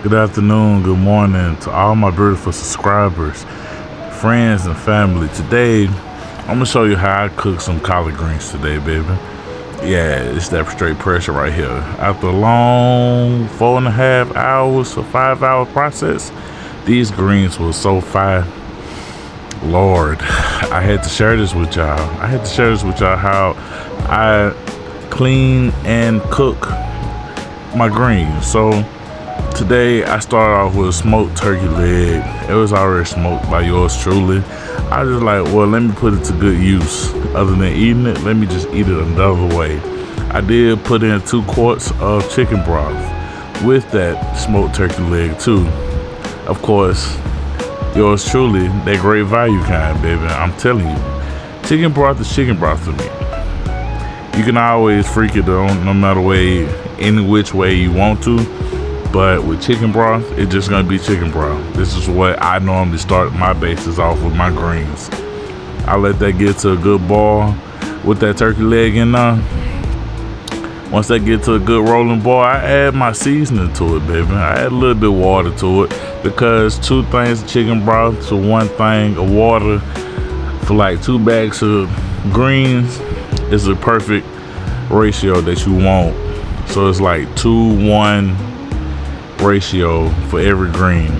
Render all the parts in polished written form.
Good afternoon, good morning to all my beautiful subscribers, friends, and family. Today, I'm gonna show you how I cook some collard greens today, baby. Yeah, it's that straight pressure right here. After a long 4.5 hours or 5 hour process, these greens were so fire. Lord, I had to share this with y'all. How I clean and cook my greens. So today I started off with a smoked turkey leg. It was already smoked by yours truly. I was just like, well, let me put it to good use. Other than eating it, let me just eat it another way. I did put in 2 quarts of chicken broth with that smoked turkey leg too. Of course, yours truly, that great value kind, baby. I'm telling you, chicken broth is chicken broth to me. You can always freak it on no matter way, any which way you want to. But with chicken broth, it's just gonna be chicken broth. This is what I normally start my bases off with my greens. I let that get to a good boil with that turkey leg in there. Once that get to a good rolling boil, I add my seasoning to it, baby. I add a little bit of water to it because 2 things of chicken broth to 1 thing of water for like 2 bags of greens is a perfect ratio that you want. So it's like 2-1 ratio for every green.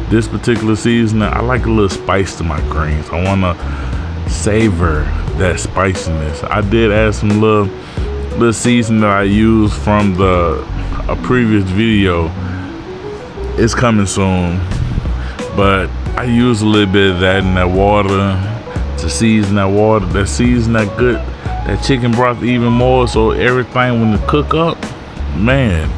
This particular seasoning, I like a little spice to my greens. I want to savor that spiciness. I did add some little seasoning that I used from a previous video. It's coming soon, but I use a little bit of that in that water to season that water, that season that chicken broth even more. So everything when it cook up, man,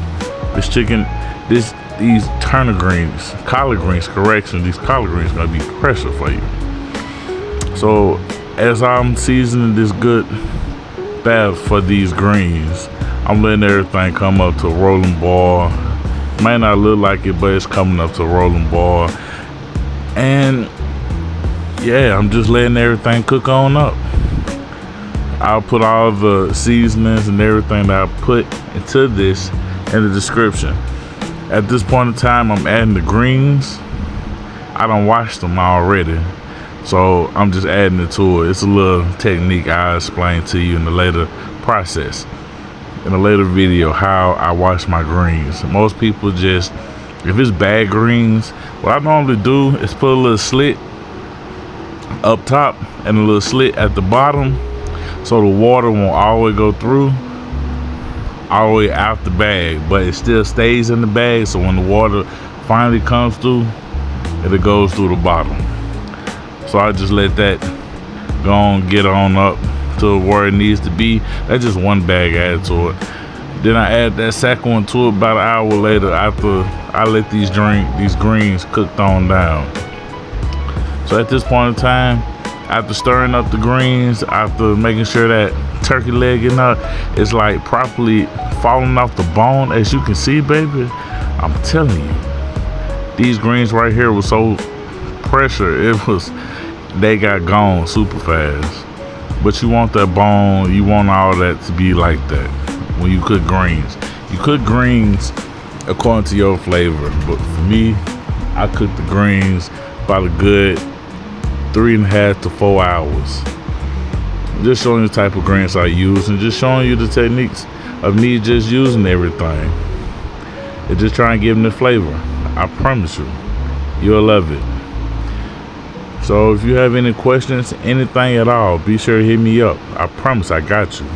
these turnip greens, collard greens, these collard greens gonna be pressure for you. So as I'm seasoning this good bath for these greens, I'm letting everything come up to a rolling boil. Might not look like it, but it's coming up to a rolling boil. And yeah, I'm just letting everything cook on up. I'll put all the seasonings and everything that I put into this in the description. At this point in time, I'm adding the greens. I done washed them already, so I'm just adding it to it. It's a little technique I'll explain to you in the later process, in a later video, how I wash my greens. Most people just, if it's bad greens, what I normally do is put a little slit up top and a little slit at the bottom, so the water won't always go through all the way out the bag, but it still stays in the bag. So when the water finally comes through, it goes through the bottom. So I just let that go on, get on up to where it needs to be. That's just 1 bag added to it. Then I add that second one to it about an hour later after I let these greens cooked on down. So at this point in time, after stirring up the greens, after making sure that turkey leg in there is like properly falling off the bone, as you can see, baby, I'm telling you, these greens right here was so pressure, they got gone super fast. But you want that bone, you want all that to be like that when you cook greens. You cook greens according to your flavor, but for me, I cook the greens about a good 3.5 to 4 hours. Just showing you the type of greens I use and just showing you the techniques of me just using everything and just trying to give them the flavor. I promise you'll love it. So if you have any questions, anything at all, be sure to hit me up. I promise I got you.